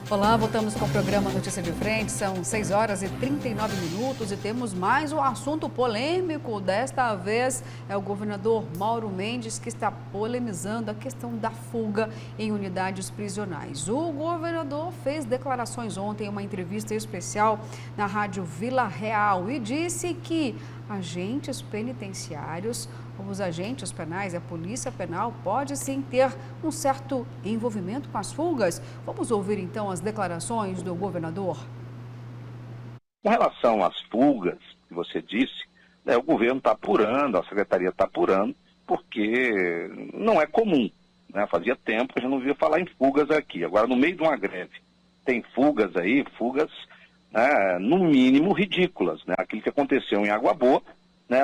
Olá, voltamos com o programa Notícia de Frente. São 6 horas e 39 minutos e temos mais um assunto polêmico. Desta vez é o governador Mauro Mendes que está polemizando a questão da fuga em unidades prisionais. O governador fez declarações ontem em uma entrevista especial na rádio Vila Real e disse que agentes penitenciários, os agentes penais, a polícia penal pode sim ter um certo envolvimento com as fugas. Vamos ouvir então as declarações do governador. Com relação às fugas que você disse, o governo está apurando, a secretaria está apurando, porque não é comum. Fazia tempo que a gente não via falar em fugas aqui. Agora, no meio de uma greve, tem fugas aí, no mínimo ridículas. Aquilo que aconteceu em Água Boa,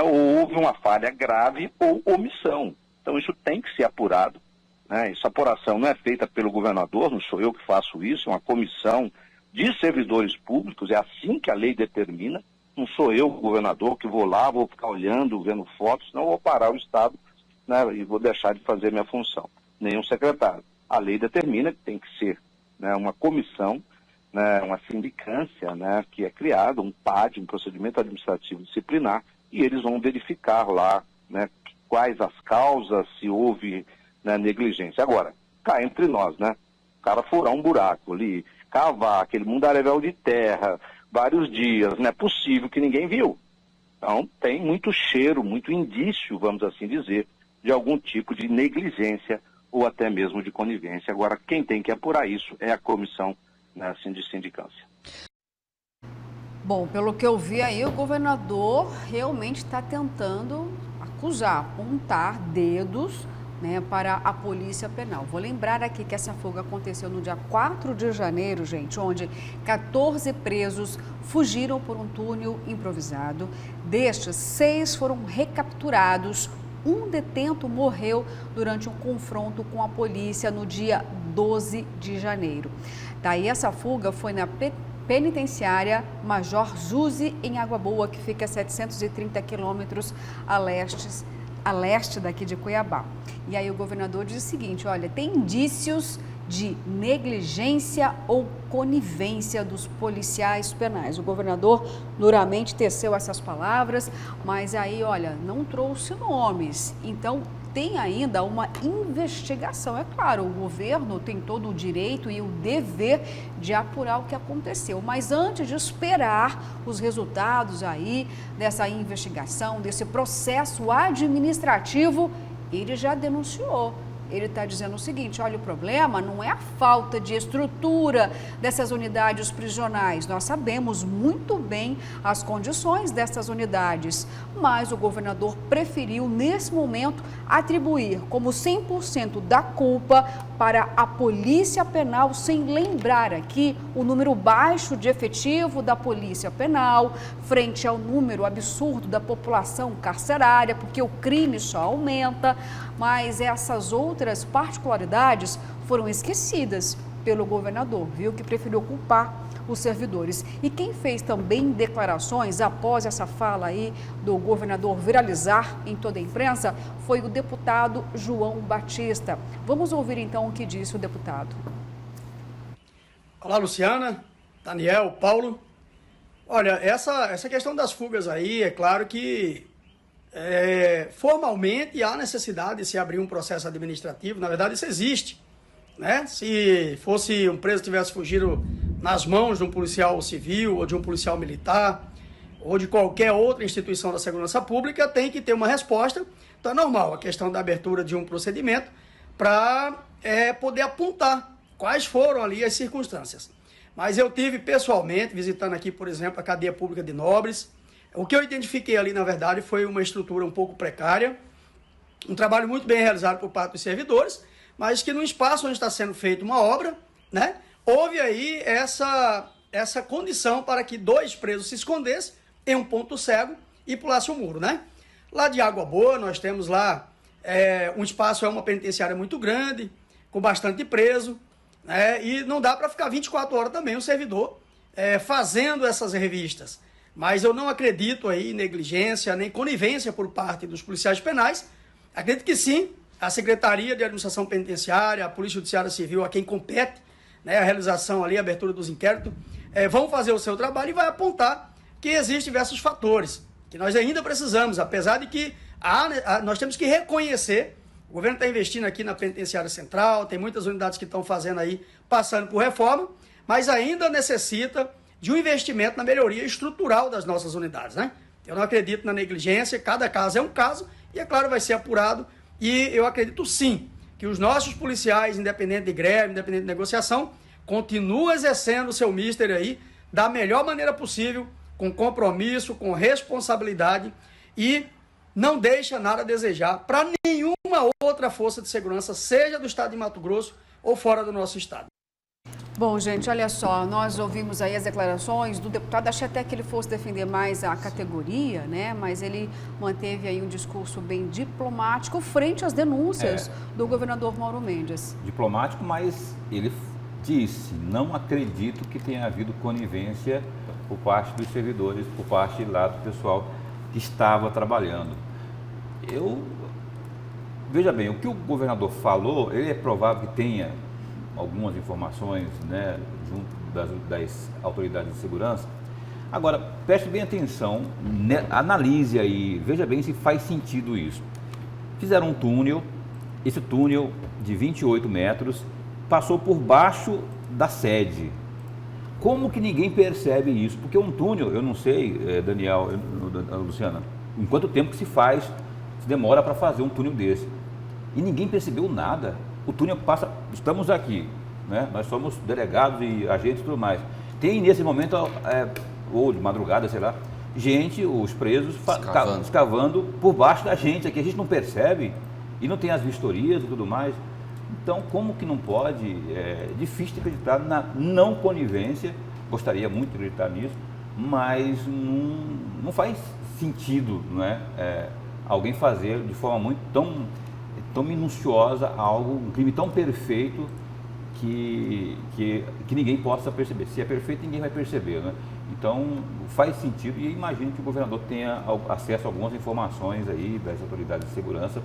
houve uma falha grave ou omissão. Então isso tem que ser apurado. Essa apuração não é feita pelo governador, não sou eu que faço isso, é uma comissão de servidores públicos, é assim que a lei determina. Não sou eu, governador, que vou lá, vou ficar olhando, vendo fotos, não vou parar o Estado e vou deixar de fazer minha função. Nenhum secretário. A lei determina que tem que ser uma comissão, uma sindicância, que é criada, um PAD, um procedimento administrativo disciplinar, e eles vão verificar lá quais as causas, se houve negligência. Agora, cá entre nós, o cara furar um buraco ali, cavar aquele mundaréu de terra, vários dias, não é possível que ninguém viu. Então, tem muito cheiro, muito indício, vamos assim dizer, de algum tipo de negligência ou até mesmo de conivência. Agora, quem tem que apurar isso é a comissão de sindicância. Bom, pelo que eu vi aí, o governador realmente está tentando acusar, apontar dedos para a polícia penal. Vou lembrar aqui que essa fuga aconteceu no dia 4 de janeiro, gente, onde 14 presos fugiram por um túnel improvisado. Destes, 6 foram recapturados. Um detento morreu durante um confronto com a polícia no dia 12 de janeiro. Daí essa fuga foi na penitenciária Major Juse, em Água Boa, que fica a 730 quilômetros a leste daqui de Cuiabá. E aí o governador diz o seguinte, olha, tem indícios de negligência ou conivência dos policiais penais. O governador duramente teceu essas palavras, mas aí, olha, não trouxe nomes. Então, tem ainda uma investigação. É claro, o governo tem todo o direito e o dever de apurar o que aconteceu. Mas antes de esperar os resultados aí dessa investigação, desse processo administrativo, ele já denunciou. Ele está dizendo o seguinte, olha, o problema não é a falta de estrutura dessas unidades prisionais. Nós sabemos muito bem as condições dessas unidades, mas o governador preferiu, nesse momento, atribuir como 100% da culpa para a Polícia Penal, sem lembrar aqui o número baixo de efetivo da Polícia Penal, frente ao número absurdo da população carcerária, porque o crime só aumenta, mas essas outras particularidades foram esquecidas pelo governador, viu, que preferiu culpar os servidores. E quem fez também declarações após essa fala aí do governador viralizar em toda a imprensa foi o deputado João Batista. Vamos ouvir então o que disse o deputado. Olá, Luciana, Daniel, Paulo. Olha, essa questão das fugas aí, é claro que formalmente há necessidade de se abrir um processo administrativo. Na verdade, isso existe, Se fosse um preso que tivesse fugido nas mãos de um policial civil ou de um policial militar ou de qualquer outra instituição da segurança pública, tem que ter uma resposta. Então é normal a questão da abertura de um procedimento para poder apontar quais foram ali as circunstâncias. Mas eu tive pessoalmente, visitando aqui, por exemplo, a cadeia pública de Nobres. O que eu identifiquei ali, na verdade, foi uma estrutura um pouco precária, um trabalho muito bem realizado por parte dos servidores, mas que no espaço onde está sendo feita uma obra, houve aí essa condição para que 2 presos se escondessem em um ponto cego e pulassem o muro, Lá de Água Boa, nós temos lá um espaço, uma penitenciária muito grande, com bastante preso, e não dá para ficar 24 horas também o servidor fazendo essas revistas. Mas eu não acredito aí em negligência, nem conivência por parte dos policiais penais. Acredito que sim, a Secretaria de Administração Penitenciária, a Polícia Judiciária Civil, a quem compete né, a realização ali, a abertura dos inquéritos, vão fazer o seu trabalho e vai apontar que existem diversos fatores que nós ainda precisamos, apesar de que nós temos que reconhecer, o governo está investindo aqui na penitenciária central, tem muitas unidades que estão fazendo aí, passando por reforma, mas ainda necessita de um investimento na melhoria estrutural das nossas unidades, né? Eu não acredito na negligência, cada caso é um caso, e é claro, vai ser apurado, e eu acredito sim, que os nossos policiais, independente de greve, independente de negociação, continuam exercendo o seu mister aí, da melhor maneira possível, com compromisso, com responsabilidade, e não deixa nada a desejar para nenhuma outra força de segurança, seja do estado de Mato Grosso ou fora do nosso estado. Bom, gente, olha só, nós ouvimos aí as declarações do deputado, achei até que ele fosse defender mais a categoria, né? Mas ele manteve aí um discurso bem diplomático frente às denúncias do governador Mauro Mendes. Diplomático, mas ele disse, não acredito que tenha havido conivência por parte dos servidores, por parte lá do pessoal que estava trabalhando. Veja bem, o que o governador falou, ele é provável que tenha algumas informações, né, junto das autoridades de segurança. Agora, preste bem atenção, né, analise aí, veja bem se faz sentido isso. Fizeram um túnel, esse túnel de 28 metros passou por baixo da sede. Como que ninguém percebe isso? Porque um túnel, eu não sei, Daniel, Luciana, em quanto tempo que se demora para fazer um túnel desse. E ninguém percebeu nada. O túnel passa, estamos aqui, né? Nós somos delegados e agentes e tudo mais. Tem nesse momento, ou de madrugada, sei lá, gente, os presos, escavando por baixo da gente aqui. A gente não percebe e não tem as vistorias e tudo mais. Então, como que não pode? É difícil de acreditar na não conivência, gostaria muito de acreditar nisso, mas não faz sentido, não é? Alguém fazer de forma tão minuciosa algo, um crime tão perfeito que ninguém possa perceber. Se é perfeito, ninguém vai perceber, né? Então, faz sentido e imagino que o governador tenha acesso a algumas informações aí das autoridades de segurança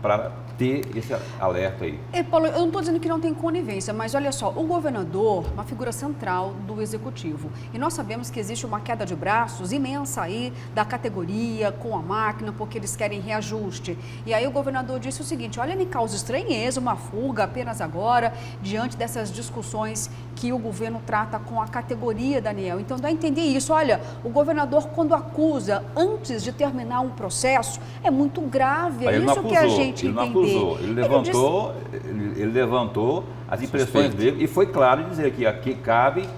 para ter esse alerta aí. Paulo, eu não estou dizendo que não tem conivência, mas olha só, o governador é uma figura central do executivo e nós sabemos que existe uma queda de braços imensa aí da categoria com a máquina, porque eles querem reajuste. E aí o governador disse o seguinte, olha, me causa estranheza uma fuga apenas agora, diante dessas discussões que o governo trata com a categoria, Daniel. Então dá a entender isso, olha, o governador quando acusa antes de terminar um processo, é muito grave, é isso que a gente ele não acusou, ele levantou as impressões dele e foi claro dizer que aqui cabe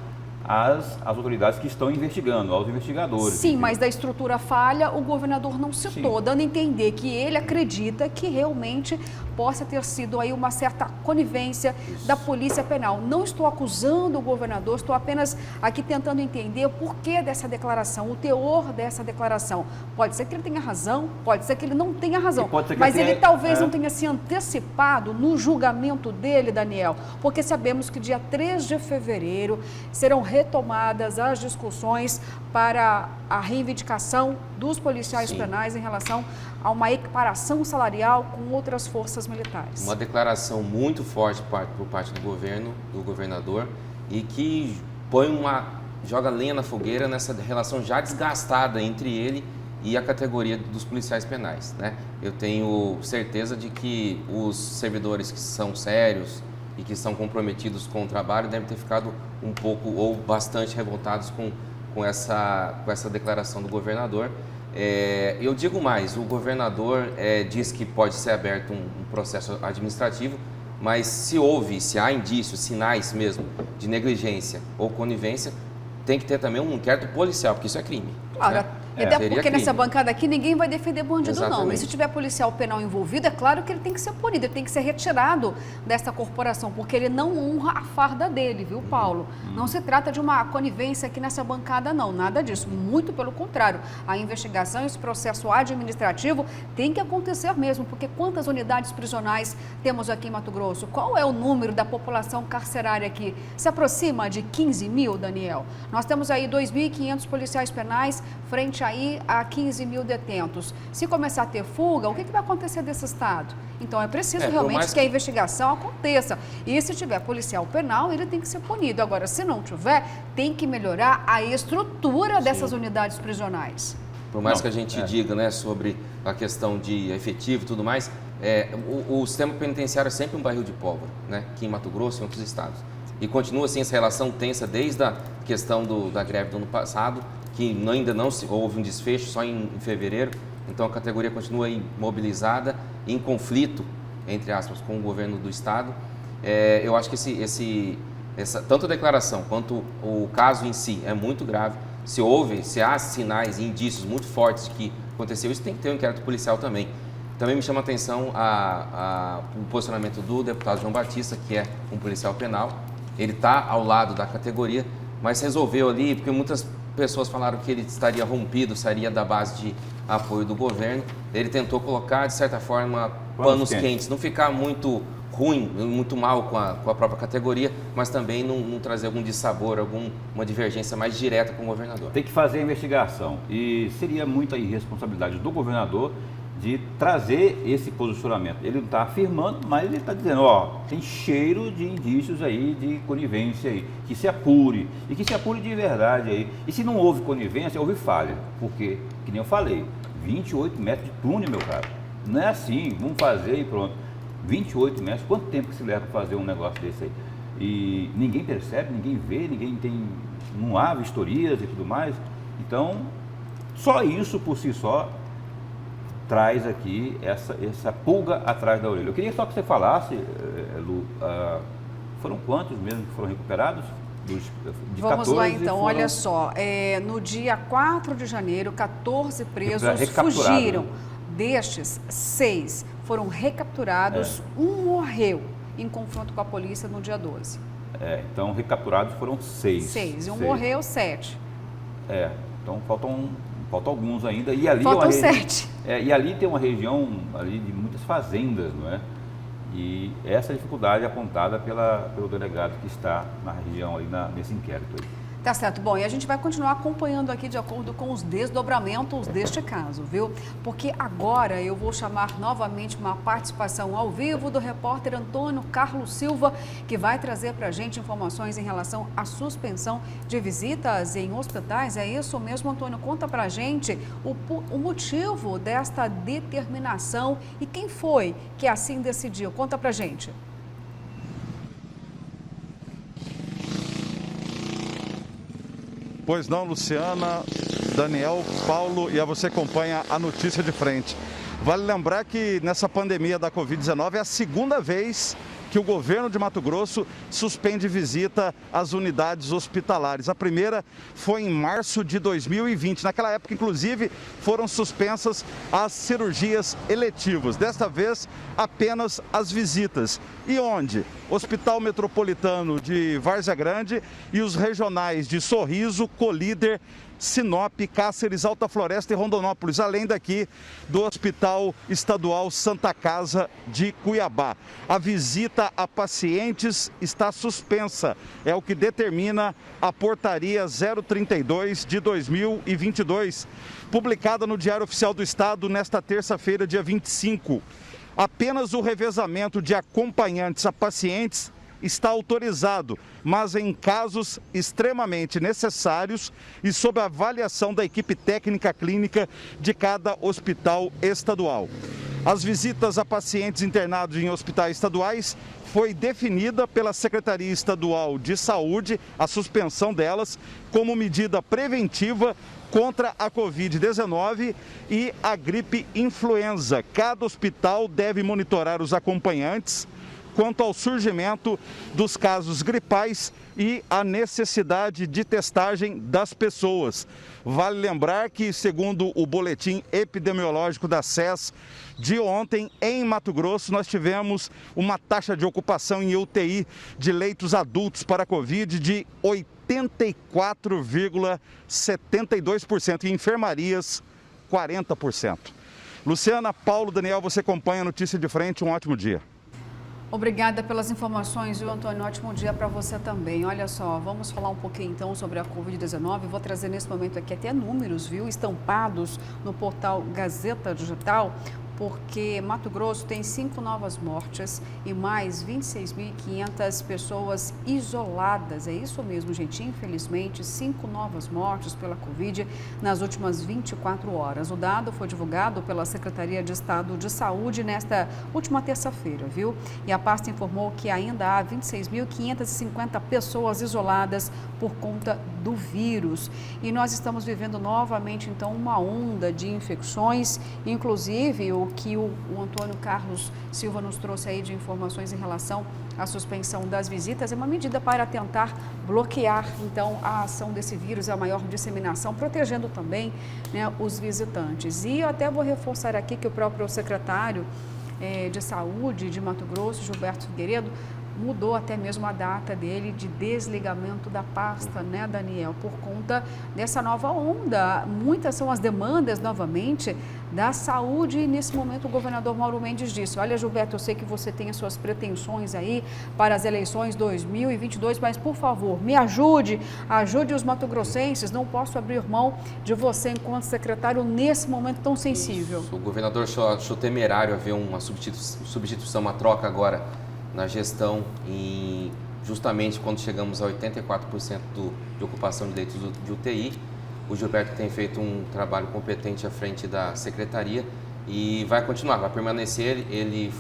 às autoridades que estão investigando, aos investigadores. Sim, mas da estrutura falha o governador não citou, dando a entender que ele acredita que realmente possa ter sido aí uma certa conivência da Polícia Penal. Não estou acusando o governador, estou apenas aqui tentando entender o porquê dessa declaração, o teor dessa declaração. Pode ser que ele tenha razão, pode ser que ele não tenha razão, mas ele talvez não tenha se antecipado no julgamento dele, Daniel, porque sabemos que dia 3 de fevereiro serão retomadas as discussões para a reivindicação dos policiais penais em relação a uma equiparação salarial com outras forças militares. Uma declaração muito forte por parte do governo, do governador, e que joga lenha na fogueira nessa relação já desgastada entre ele e a categoria dos policiais penais, né? Eu tenho certeza de que os servidores que são sérios e que são comprometidos com o trabalho devem ter ficado um pouco ou bastante revoltados com essa declaração do governador. Eu digo mais, o governador diz que pode ser aberto um processo administrativo, mas se há indícios, sinais mesmo de negligência ou conivência, tem que ter também um inquérito policial, porque isso é crime. Claro, né? até porque nessa bancada aqui ninguém vai defender bandido não. E se tiver policial penal envolvido, é claro que ele tem que ser punido, ele tem que ser retirado dessa corporação, porque ele não honra a farda dele, viu, Paulo? Não se trata de uma conivência aqui nessa bancada não, nada disso, muito pelo contrário. A investigação, esse processo administrativo tem que acontecer mesmo, porque quantas unidades prisionais temos aqui em Mato Grosso? Qual é o número da população carcerária aqui? Se aproxima de 15 mil, Daniel? Nós temos aí 2.500 policiais penais frente remete aí a 15 mil detentos. Se começar a ter fuga, o que vai acontecer desse estado? Então é preciso realmente que a investigação aconteça. E se tiver policial penal, ele tem que ser punido. Agora, se não tiver, tem que melhorar a estrutura dessas unidades prisionais. Por mais que a gente diga, né, sobre a questão de efetivo e tudo mais, o sistema penitenciário é sempre um barril de pólvora, né, aqui em Mato Grosso e em outros estados. E continua assim essa relação tensa desde a questão da greve do ano passado, que ainda não houve um desfecho, só em fevereiro. Então a categoria continua aí mobilizada, em conflito, entre aspas, com o governo do estado. Eu acho que essa tanto a declaração quanto o caso em si é muito grave. Se há sinais e indícios muito fortes de que aconteceu isso, tem que ter um inquérito policial também. Também me chama a atenção o posicionamento do deputado João Batista, que é um policial penal. Ele está ao lado da categoria, mas resolveu ali, porque muitas pessoas falaram que ele estaria rompido, sairia da base de apoio do governo. Ele tentou colocar, de certa forma, panos quentes, não ficar muito ruim, muito mal com a própria categoria, mas também não trazer algum dissabor, alguma divergência mais direta com o governador. Tem que fazer a investigação e seria muita irresponsabilidade do governador de trazer esse posicionamento. Ele não está afirmando, mas ele está dizendo, tem cheiro de indícios aí de conivência aí, que se apure, e que se apure de verdade aí. E se não houve conivência, houve falha, porque, que nem eu falei, 28 metros de túnel, meu cara. Não é assim, vamos fazer e pronto. 28 metros, quanto tempo que se leva para fazer um negócio desse aí? E ninguém percebe, ninguém vê, não há vistorias e tudo mais. Então, só isso por si só traz aqui essa pulga atrás da orelha. Eu queria só que você falasse, Lu, foram quantos mesmo que foram recuperados? Vamos lá então, olha só, no dia 4 de janeiro, 14 presos fugiram. Destes, 6 foram recapturados, um morreu em confronto com a polícia no dia 12. Então recapturados foram 6. 6, e um morreu, 7. Então faltam alguns ainda. E ali faltam 7. E ali tem uma região ali de muitas fazendas, não é? E essa dificuldade é apontada pelo delegado que está na região ali nesse inquérito aí. Tá certo. Bom, e a gente vai continuar acompanhando aqui de acordo com os desdobramentos deste caso, viu? Porque agora eu vou chamar novamente uma participação ao vivo do repórter Antônio Carlos Silva, que vai trazer para a gente informações em relação à suspensão de visitas em hospitais. É isso mesmo, Antônio? Conta para a gente o motivo desta determinação e quem foi que assim decidiu. Conta para a gente. Pois não, Luciana, Daniel, Paulo, e a você acompanha a notícia de frente. Vale lembrar que nessa pandemia da Covid-19 é a segunda vez que o governo de Mato Grosso suspende visita às unidades hospitalares. A primeira foi em março de 2020. Naquela época, inclusive, foram suspensas as cirurgias eletivas. Desta vez, apenas as visitas. E onde? Hospital Metropolitano de Várzea Grande e os regionais de Sorriso, Colíder, Sinop, Cáceres, Alta Floresta e Rondonópolis, além daqui do Hospital Estadual Santa Casa de Cuiabá. A visita a pacientes está suspensa, é o que determina a Portaria 032 de 2022, publicada no Diário Oficial do Estado nesta terça-feira, dia 25. Apenas o revezamento de acompanhantes a pacientes está autorizado, mas em casos extremamente necessários e sob a avaliação da equipe técnica clínica de cada hospital estadual. As visitas a pacientes internados em hospitais estaduais foi definida pela Secretaria Estadual de Saúde, a suspensão delas, como medida preventiva contra a Covid-19 e a gripe influenza. Cada hospital deve monitorar os acompanhantes quanto ao surgimento dos casos gripais e a necessidade de testagem das pessoas. Vale lembrar que, segundo o boletim epidemiológico da SES de ontem, em Mato Grosso, nós tivemos uma taxa de ocupação em UTI de leitos adultos para a Covid de 84,72% e enfermarias 40%. Luciana, Paulo, Daniel, você acompanha a notícia de frente, um ótimo dia. Obrigada pelas informações, viu, Antônio? Ótimo dia para você também. Olha só, vamos falar um pouquinho então sobre a Covid-19. Vou trazer nesse momento aqui até números, viu, estampados no portal Gazeta Digital, porque Mato Grosso tem 5 novas mortes e mais 26.500 pessoas isoladas. É isso mesmo, gente. Infelizmente, 5 novas mortes pela Covid nas últimas 24 horas. O dado foi divulgado pela Secretaria de Estado de Saúde nesta última terça-feira, viu? E a pasta informou que ainda há 26.550 pessoas isoladas por conta do vírus. E nós estamos vivendo novamente, então, uma onda de infecções, inclusive o que o Antônio Carlos Silva nos trouxe aí de informações em relação à suspensão das visitas, é uma medida para tentar bloquear, então, a ação desse vírus, a maior disseminação, protegendo também, né, os visitantes. E eu até vou reforçar aqui que o próprio secretário de Saúde de Mato Grosso, Gilberto Figueiredo, mudou até mesmo a data dele de desligamento da pasta, né, Daniel, por conta dessa nova onda. Muitas são as demandas, novamente, da saúde e, nesse momento, o governador Mauro Mendes disse: olha, Gilberto, eu sei que você tem as suas pretensões aí para as eleições 2022, mas, por favor, me ajude os mato-grossenses, não posso abrir mão de você enquanto secretário nesse momento tão sensível. Isso. O governador achou temerário haver uma substituição, uma troca agora na gestão, justamente quando chegamos a 84% de ocupação de leitos de UTI. O Gilberto tem feito um trabalho competente à frente da secretaria e vai continuar, vai permanecer. Ele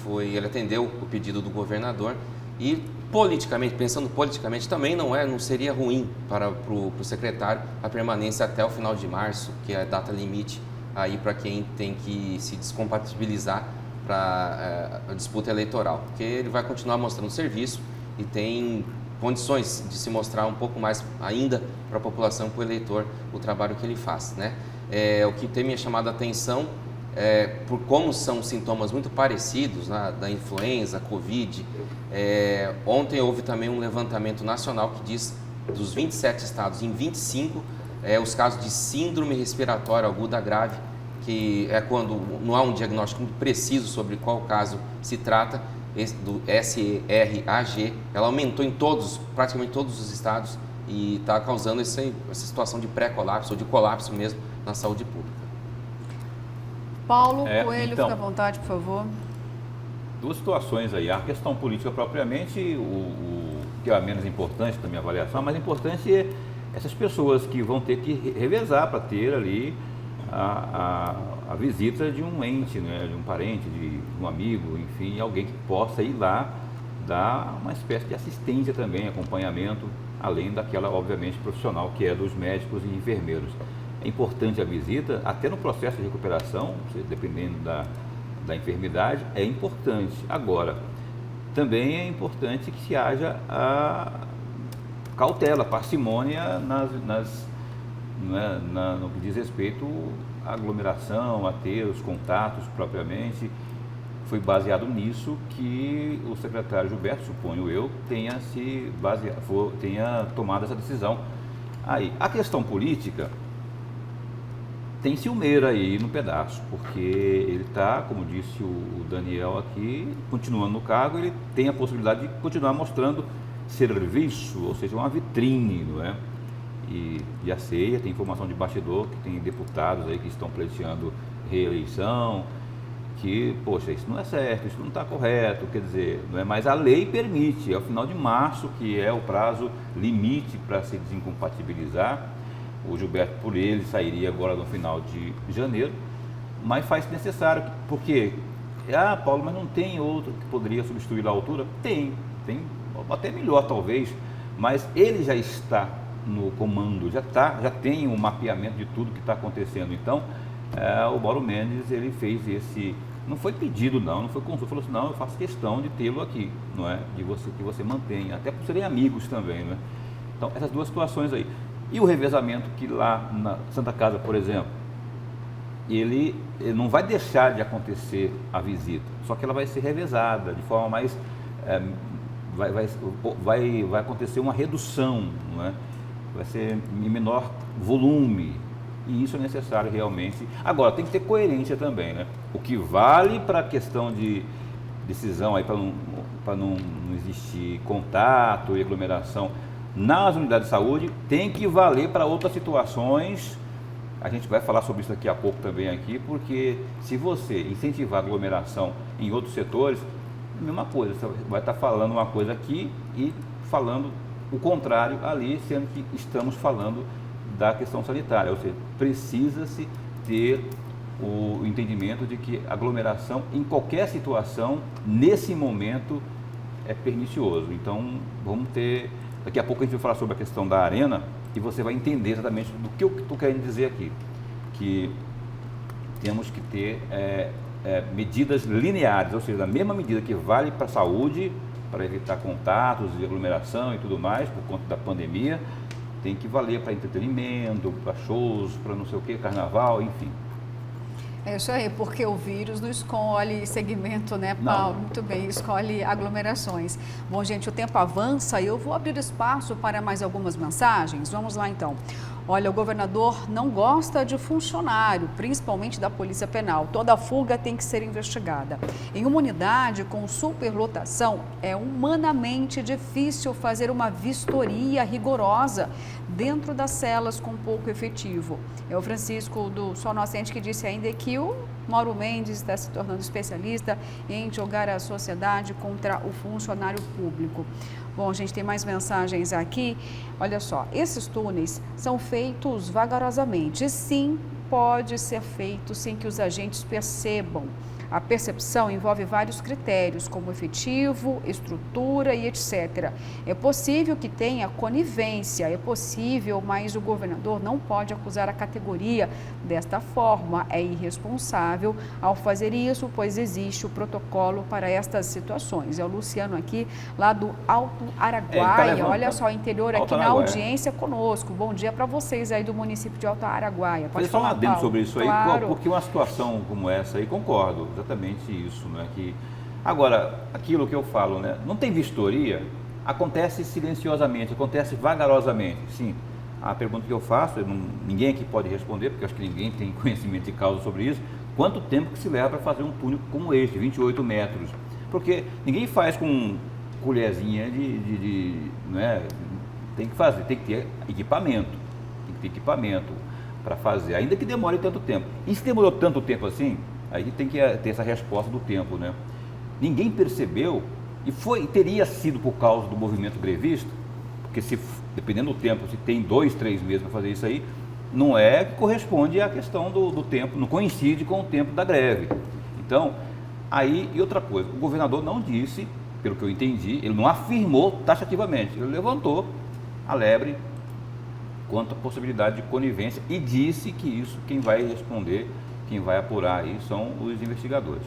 atendeu o pedido do governador e, politicamente, pensando politicamente, também não seria ruim para o secretário a permanência até o final de março, que é a data limite aí para quem tem que se descompatibilizar para a disputa eleitoral, porque ele vai continuar mostrando serviço e tem condições de se mostrar um pouco mais ainda para a população, para o eleitor, o trabalho que ele faz, né? O que tem me chamado a atenção por como são sintomas muito parecidos, né, da influenza, Covid. Ontem houve também um levantamento nacional que diz dos 27 estados, em 25, os casos de síndrome respiratória aguda grave, que é quando não há um diagnóstico muito preciso sobre qual caso se trata, do SRAG, ela aumentou em praticamente todos os estados e está causando essa situação de pré-colapso ou de colapso mesmo na saúde pública. Paulo Coelho, então, fica à vontade, por favor. Duas situações aí. A questão política propriamente, o que é a menos importante da minha avaliação, a mais importante é essas pessoas que vão ter que revezar para ter ali a visita de um ente, né, de um parente, de um amigo, enfim, alguém que possa ir lá dar uma espécie de assistência também, acompanhamento, além daquela, obviamente, profissional que é dos médicos e enfermeiros. É importante a visita, até no processo de recuperação, dependendo da enfermidade, é importante. Agora, também é importante que se haja a cautela, parcimônia no que diz respeito à aglomeração, a ter os contatos propriamente. Foi baseado nisso que o secretário Gilberto, suponho eu, tenha tomado essa decisão. Aí, a questão política tem ciumeira aí no pedaço, porque ele está, como disse o Daniel aqui, continuando no cargo, ele tem a possibilidade de continuar mostrando serviço, ou seja, uma vitrine, não é? E a ceia, tem informação de bastidor, que tem deputados aí que estão pleiteando reeleição, que, poxa, isso não é certo, isso não está correto, quer dizer, não é? Mas a lei permite, é o final de março, que é o prazo limite para se desincompatibilizar. O Gilberto, por ele, sairia agora no final de janeiro, mas faz necessário, porque, Paulo, mas não tem outro que poderia substituir a altura? Tem, até melhor talvez, mas ele já está no comando, já tem um mapeamento de tudo que está acontecendo. Então, o Mauro Mendes, ele fez não foi pedido não foi consulta, falou assim, não, eu faço questão de tê-lo aqui, não é? Que você mantenha, até por serem amigos também, né? Então, essas duas situações aí. E o revezamento que lá na Santa Casa, por exemplo, ele não vai deixar de acontecer a visita, só que ela vai ser revezada de forma mais... vai acontecer uma redução, não é? Vai ser em menor volume, e isso é necessário realmente. Agora, tem que ter coerência também, né? O que vale para a questão de decisão, aí, para para não existir contato e aglomeração nas unidades de saúde, tem que valer para outras situações. A gente vai falar sobre isso daqui a pouco também aqui, porque se você incentivar a aglomeração em outros setores, é a mesma coisa, você vai estar falando uma coisa aqui e falando o contrário ali, sendo que estamos falando da questão sanitária, ou seja, precisa-se ter o entendimento de que aglomeração em qualquer situação, nesse momento, é pernicioso. Então, vamos ter... Daqui a pouco a gente vai falar sobre a questão da arena e você vai entender exatamente do que eu estou querendo dizer aqui. Que temos que ter medidas lineares, ou seja, a mesma medida que vale para a saúde, para evitar contatos e aglomeração e tudo mais, por conta da pandemia, tem que valer para entretenimento, para shows, para não sei o que, carnaval, enfim. É isso aí, porque o vírus não escolhe segmento, né, Paulo? Não. Muito bem, escolhe aglomerações. Bom, gente, o tempo avança e eu vou abrir espaço para mais algumas mensagens. Vamos lá, então. Olha, o governador não gosta de funcionário, principalmente da Polícia Penal. Toda fuga tem que ser investigada. Em uma unidade com superlotação, é humanamente difícil fazer uma vistoria rigorosa dentro das celas com pouco efetivo. É o Francisco do Sol Nascente que disse ainda que o Mauro Mendes está se tornando especialista em jogar a sociedade contra o funcionário público. Bom, a gente tem mais mensagens aqui. Olha só, esses túneis são feitos vagarosamente. Sim, pode ser feito sem que os agentes percebam. A percepção envolve vários critérios, como efetivo, estrutura e etc. É possível que tenha conivência, é possível, mas o governador não pode acusar a categoria desta forma. É irresponsável ao fazer isso, pois existe o protocolo para estas situações. É o Luciano aqui, lá do Alto Araguaia. Olha só, interior aqui na audiência conosco. Bom dia para vocês aí do município de Alto Araguaia. Pode falar, Paulo. Adendo sobre isso aí, claro. Porque uma situação como essa aí, concordo. Exatamente isso, né? Agora, aquilo que eu falo, né? Não tem vistoria, acontece silenciosamente, acontece vagarosamente. Sim, a pergunta que eu faço, ninguém aqui pode responder, porque acho que ninguém tem conhecimento de causa sobre isso. Quanto tempo que se leva para fazer um túnel como este, 28 metros? Porque ninguém faz com colherzinha né? Tem que fazer, tem que ter equipamento, para fazer, ainda que demore tanto tempo. E se demorou tanto tempo assim, aí tem que ter essa resposta do tempo, né? Ninguém percebeu e teria sido por causa do movimento grevista, porque dependendo do tempo, se tem 2, 3 meses para fazer isso aí, não é que corresponde à questão do tempo, não coincide com o tempo da greve. Então, aí, e outra coisa, o governador não disse, pelo que eu entendi, ele não afirmou taxativamente, ele levantou a lebre quanto à possibilidade de conivência e disse que isso, quem vai responder, quem vai apurar aí são os investigadores.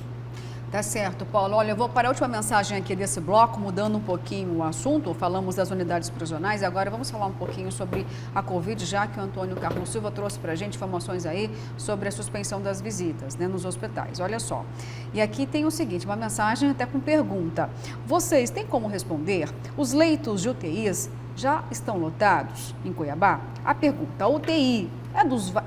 Tá certo, Paulo. Olha, eu vou para a última mensagem aqui desse bloco, mudando um pouquinho o assunto. Falamos das unidades prisionais, agora vamos falar um pouquinho sobre a Covid, já que o Antônio Carlos Silva trouxe para a gente informações aí sobre a suspensão das visitas, né, nos hospitais. Olha só. E aqui tem o seguinte, uma mensagem até com pergunta. Vocês têm como responder? Os leitos de UTIs já estão lotados em Cuiabá? A pergunta, a UTI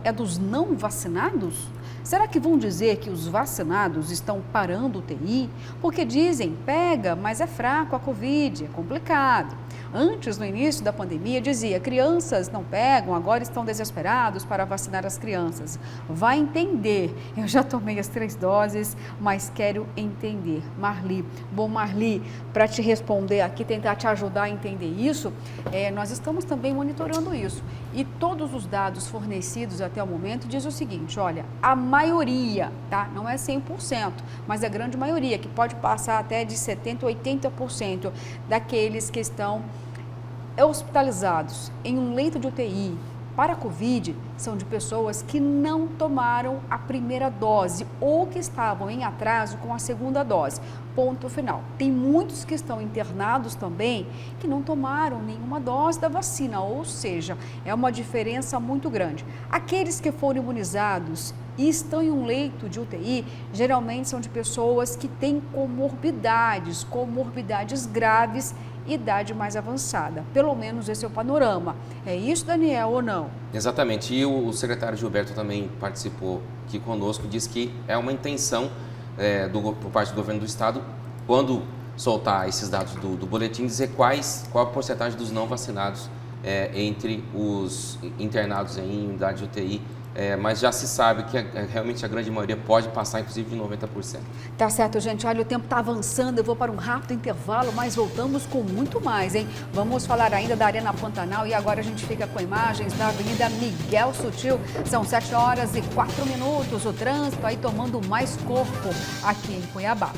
é dos não vacinados? Será que vão dizer que os vacinados estão parando o UTI? Porque dizem, pega, mas é fraco a Covid, é complicado. Antes, no início da pandemia, dizia, crianças não pegam, agora estão desesperados para vacinar as crianças. Vai entender, eu já tomei as 3 doses, mas quero entender. Marli, bom Marli, para te responder aqui, tentar te ajudar a entender isso, nós estamos também monitorando isso. E todos os dados fornecidos até o momento diz o seguinte, olha, a maioria, tá? Não é 100%, mas a grande maioria, que pode passar até de 70%, 80% daqueles que estão hospitalizados em um leito de UTI para a Covid são de pessoas que não tomaram a primeira dose ou que estavam em atraso com a segunda dose. Ponto final. Tem muitos que estão internados também que não tomaram nenhuma dose da vacina, ou seja, é uma diferença muito grande. Aqueles que foram imunizados e estão em um leito de UTI, geralmente são de pessoas que têm comorbidades graves, idade mais avançada. Pelo menos esse é o panorama. É isso, Daniel, ou não? Exatamente. E o secretário Gilberto também participou aqui conosco, disse que é uma intenção por parte do governo do estado, quando soltar esses dados do boletim, dizer qual a porcentagem dos não vacinados entre os internados em unidade de UTI, mas já se sabe que realmente a grande maioria pode passar, inclusive, de 90%. Tá certo, gente. Olha, o tempo está avançando, eu vou para um rápido intervalo, mas voltamos com muito mais, hein? Vamos falar ainda da Arena Pantanal e agora a gente fica com imagens da Avenida Miguel Sutil. São 7h04. O trânsito aí tomando mais corpo aqui em Cuiabá.